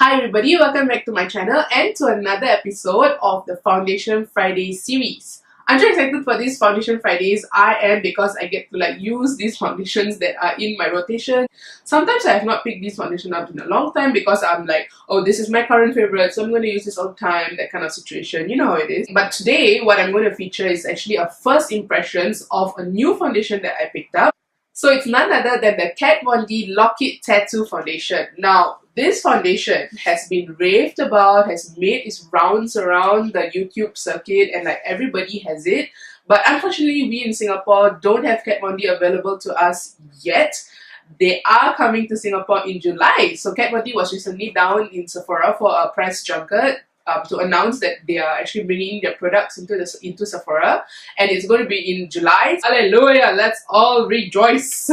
Hi everybody, welcome back to my channel and to another episode of the Foundation Friday series. I'm so excited for these Foundation Fridays. I am because I get to use these foundations that are in my rotation. Sometimes I have not picked this foundation up in a long time because I'm like, oh, this is my current favorite, so I'm going to use this all the time, that kind of situation. You know how it is. But today, what I'm going to feature is actually a first impressions of a new foundation that I picked up. So it's none other than the Kat Von D Lock It Tattoo Foundation. Now, this foundation has been raved about, has made its rounds around the YouTube circuit, and everybody has it. But unfortunately, we in Singapore don't have Kat Von D available to us yet. They are coming to Singapore in July. So Kat Von D was recently down in Sephora for a press junket to announce that they are actually bringing their products into Sephora, and it's going to be in July. Hallelujah! Let's all rejoice!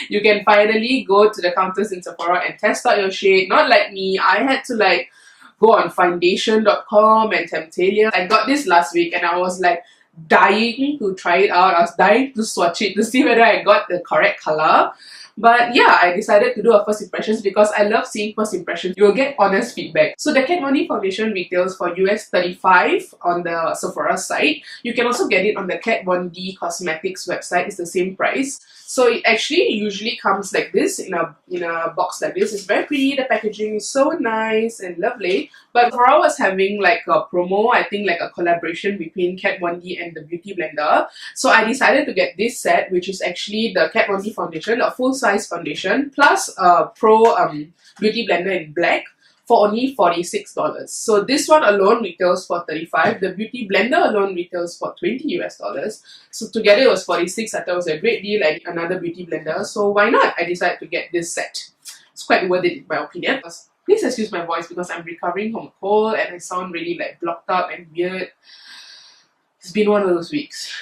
You can finally go to the counters in Sephora and test out your shade. Not like me, I had to go on foundation.com and Temptalia. I got this last week and I was dying to try it out. I was dying to swatch it to see whether I got the correct color. But yeah, I decided to do a first impressions because I love seeing first impressions. You will get honest feedback. So the Kat Von D foundation retails for US $35 on the Sephora site. You can also get it on the Kat Von D Cosmetics website. It's the same price. So it actually usually comes like this in a box like this. It's very pretty. The packaging is so nice and lovely. But Sephora was having a promo, I think a collaboration between Kat Von D and the Beauty Blender. So I decided to get this set, which is actually the Kat Von D foundation, a full-size foundation, plus a Pro Beauty Blender in black for only $46. So this one alone retails for $35. The Beauty Blender alone retails for $20 US. So together it was $46. I thought it was a great deal, like another Beauty Blender. So why not? I decided to get this set. It's quite worth it in my opinion. Please excuse my voice because I'm recovering from a cold and I sound really blocked up and weird. It's been one of those weeks.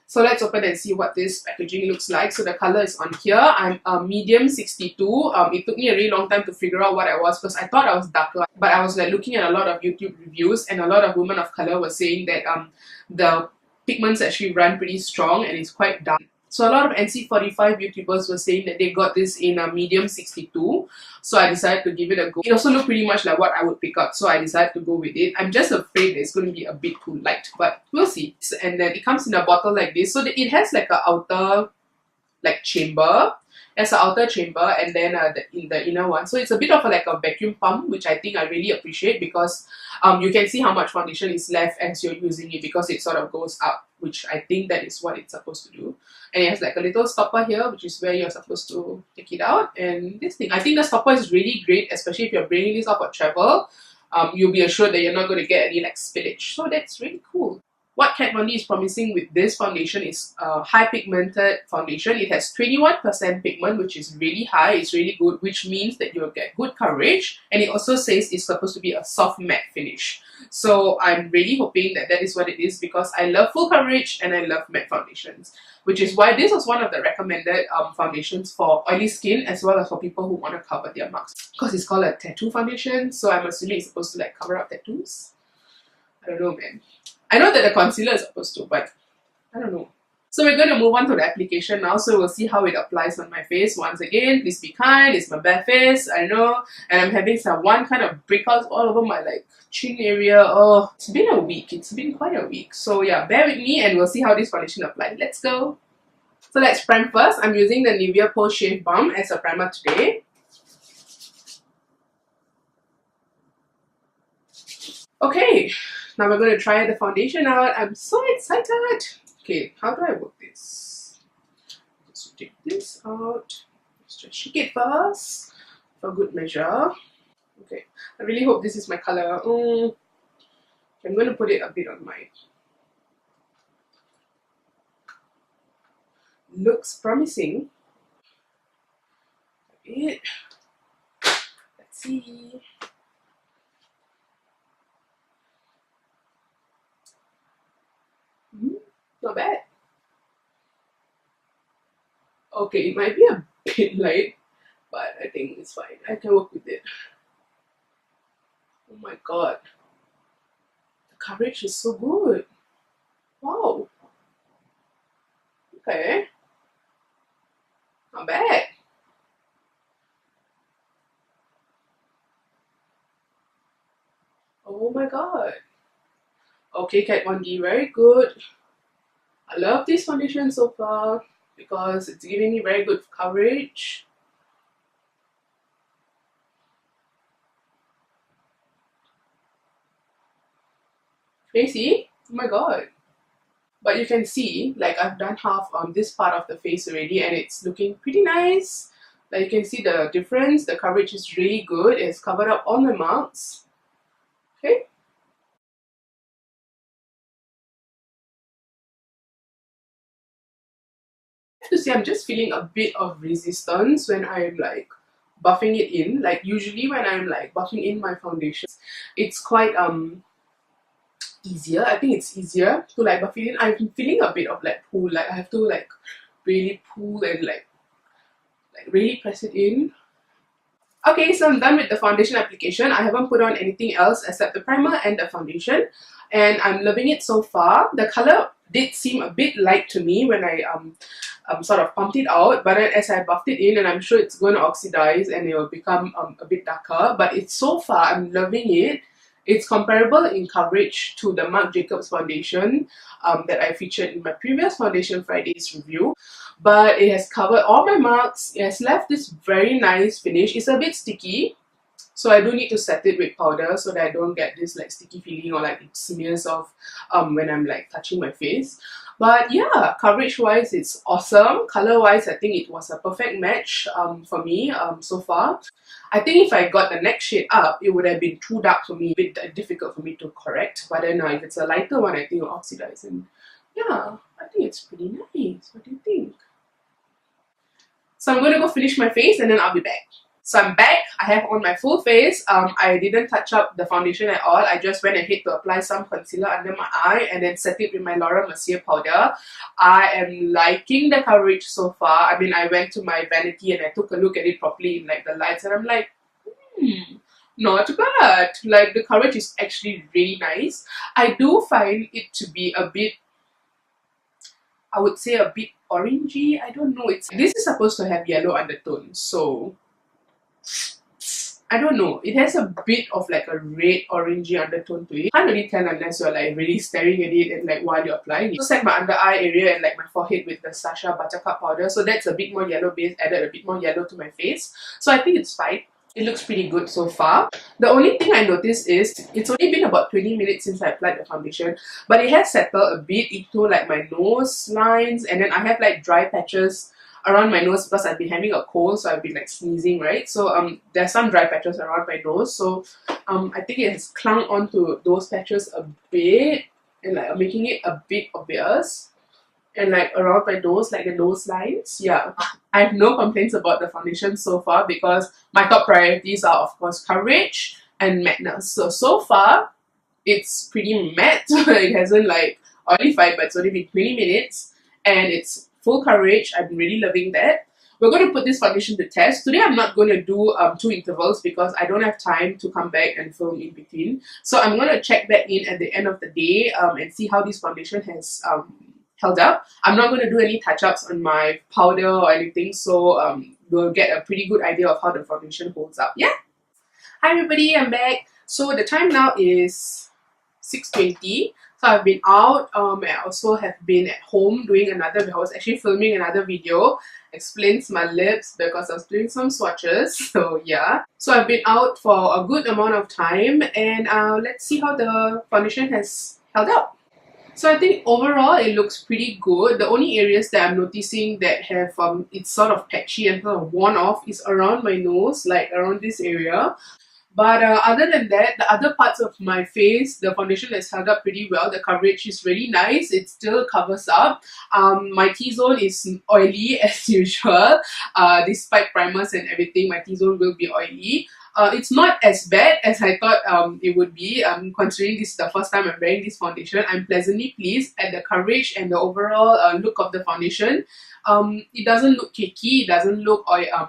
So let's open and see what this packaging looks like. So the color is on here. I'm a medium 62. It took me a really long time to figure out what I was because I thought I was darker. But I was looking at a lot of YouTube reviews and a lot of women of color were saying that the pigments actually run pretty strong and it's quite dark. So a lot of NC45 YouTubers were saying that they got this in a medium 62. So I decided to give it a go. It also looked pretty much like what I would pick up. So I decided to go with it. I'm just afraid that it's going to be a bit too light. But we'll see. And then it comes in a bottle like this. So it has an outer chamber. There's an outer chamber and then in the inner one. So it's a bit of a vacuum pump, which I think I really appreciate because you can see how much foundation is left as you're using it because it sort of goes up, which I think that is what it's supposed to do. And it has a little stopper here, which is where you're supposed to take it out. And this thing, I think the stopper is really great, especially if you're bringing this up for travel. You'll be assured that you're not going to get any spillage. So that's really cool. What Kat Von D is promising with this foundation is a high pigmented foundation. It has 21% pigment, which is really high. It's really good, which means that you'll get good coverage. And it also says it's supposed to be a soft matte finish. So I'm really hoping that that is what it is because I love full coverage and I love matte foundations. Which is why this was one of the recommended foundations for oily skin as well as for people who want to cover their marks. Because it's called a tattoo foundation, so I'm assuming it's supposed to cover up tattoos. I don't know, man. I know that the concealer is supposed to, but I don't know. So we're going to move on to the application now. So we'll see how it applies on my face. Once again, please be kind. It's my bare face, I know. And I'm having one kind of breakouts all over my chin area. Oh, it's been a week. It's been quite a week. So yeah, bear with me and we'll see how this foundation applies. Let's go. So let's prime first. I'm using the Nivea Post Shave Balm as a primer today. Okay. Now we're going to try the foundation out. I'm so excited. Okay, how do I work this? Just take this out. Let's just shake it first for good measure. Okay, I really hope this is my color. I'm going to put it a bit on my... Looks promising. A bit. Let's see. Not bad. Okay, it might be a bit light, but I think it's fine. I can work with it. Oh my god. The coverage is so good. Wow. Okay. Not bad. Oh my god. Okay, Kat 1D, very good. I love this foundation so far because it's giving me very good coverage. Crazy. Oh my god. But you can see, like, I've done half on this part of the face already and it's looking pretty nice. Like, you can see the difference. The coverage is really good. It's covered up all my marks. Okay. I have to say, I'm just feeling a bit of resistance when I'm like buffing it in. Like, usually when I'm like buffing in my foundation, it's quite easier. I think it's easier to like buff it in. I'm feeling a bit of like pull. Like, I have to like really pull and like really press it in. Okay, so I'm done with the foundation application. I haven't put on anything else except the primer and the foundation, and I'm loving it so far. The color did seem a bit light to me when I sort of pumped it out, but then as I buffed it in, and I'm sure it's going to oxidize and it will become a bit darker, but it's so far, I'm loving it. It's comparable in coverage to the Marc Jacobs foundation that I featured in my previous Foundation Fridays review, but it has covered all my marks. It has left this very nice finish. It's a bit sticky, so I do need to set it with powder so that I don't get this like sticky feeling or like smears of when I'm like touching my face. But yeah, coverage wise it's awesome. Color wise I think it was a perfect match for me so far. I think if I got the next shade up, it would have been too dark for me, a bit difficult for me to correct. But then if it's a lighter one, I think it'll oxidize. And yeah, I think it's pretty nice. What do you think? So I'm going to go finish my face and then I'll be back. So I'm back. I have on my full face. I didn't touch up the foundation at all. I just went ahead to apply some concealer under my eye and then set it with my Laura Mercier powder. I am liking the coverage so far. I mean, I went to my vanity and I took a look at it properly in like the lights and I'm like, not bad. Like, the coverage is actually really nice. I do find it to be a bit, I would say a bit orangey. I don't know. This is supposed to have yellow undertones, so I don't know. It has a bit of like a red orangey undertone to it. Can't really tell unless you're like really staring at it and like while you're applying it. So set my under eye area and like my forehead with the Sasha Buttercup powder. So that's a bit more yellow base, added a bit more yellow to my face. So I think it's fine. It looks pretty good so far. The only thing I noticed is it's only been about 20 minutes since I applied the foundation, but it has settled a bit into like my nose lines, and then I have like dry patches around my nose because I've been having a cold, so I've been like sneezing, right? So there's some dry patches around my nose, so I think it has clung onto those patches a bit and like making it a bit obvious. And like around my nose, like the nose lines. Yeah, I have no complaints about the foundation so far because my top priorities are of course coverage and mattness. So far it's pretty matte. It hasn't like oilified, but it's only been 20 minutes and it's full coverage. I'm really loving that. We're going to put this foundation to test. Today I'm not going to do 2 intervals because I don't have time to come back and film in between. So I'm going to check back in at the end of the day and see how this foundation has held up. I'm not going to do any touch-ups on my powder or anything, so we'll get a pretty good idea of how the foundation holds up. Yeah? Hi everybody, I'm back. So the time now is 6:20. So I've been out, I also have been at home doing I was actually filming another video, explains my lips because I was doing some swatches, so yeah. So I've been out for a good amount of time and let's see how the foundation has held up. So I think overall it looks pretty good. The only areas that I'm noticing that have it's sort of patchy and sort of worn off is around my nose, like around this area. But other than that, the other parts of my face, the foundation has held up pretty well. The coverage is really nice. It still covers up. My T-zone is oily as usual. Despite primers and everything, my T-zone will be oily. It's not as bad as I thought it would be. Considering this is the first time I'm wearing this foundation, I'm pleasantly pleased at the coverage and the overall look of the foundation. It doesn't look cakey, it doesn't look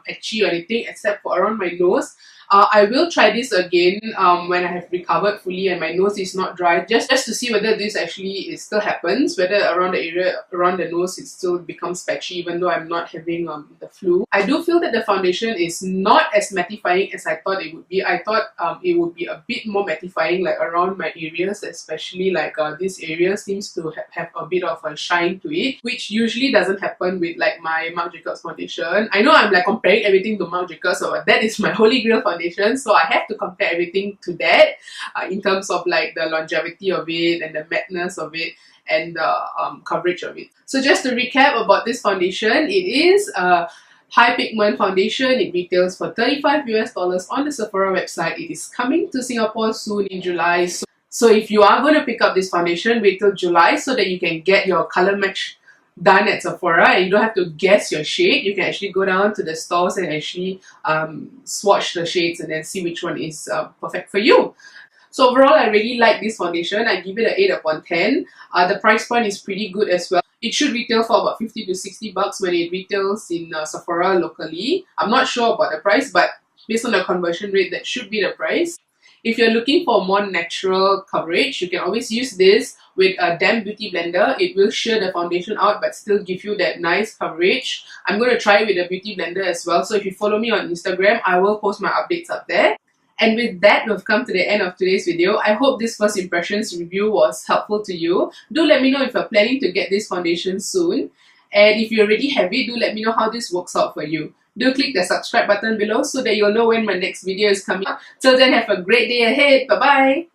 patchy or anything except for around my nose. I will try this again when I have recovered fully and my nose is not dry, just to see whether this actually still happens, whether around the area around the nose it still becomes patchy even though I'm not having the flu. I do feel that the foundation is not as mattifying as I thought it would be. I thought it would be a bit more mattifying, like around my areas, especially like this area seems to have a bit of a shine to it, which usually doesn't happen with like my Marc Jacobs foundation. I know I'm like comparing everything to Marc Jacobs, so that is my holy grail foundation, so I have to compare everything to that in terms of like the longevity of it and the mattness of it and the coverage of it. So just to recap about this foundation, it is a high pigment foundation. It retails for $35 US on the Sephora website. It is coming to Singapore soon in July. So if you are going to pick up this foundation, wait till July so that you can get your color match done at Sephora and you don't have to guess your shade. You can actually go down to the stores and actually swatch the shades and then see which one is perfect for you. So overall, I really like this foundation. I give it an 8 upon 10. The price point is pretty good as well. It should retail for about 50 to 60 bucks when it retails in Sephora locally. I'm not sure about the price, but based on the conversion rate, that should be the price. If you're looking for more natural coverage, you can always use this with a damp beauty blender. It will shear the foundation out but still give you that nice coverage. I'm going to try it with a beauty blender as well. So if you follow me on Instagram, I will post my updates up there. And with that, we've come to the end of today's video. I hope this first impressions review was helpful to you. Do let me know if you're planning to get this foundation soon. And if you already have it, do let me know how this works out for you. Do click the subscribe button below so that you'll know when my next video is coming up. Till then, have a great day ahead. Bye-bye!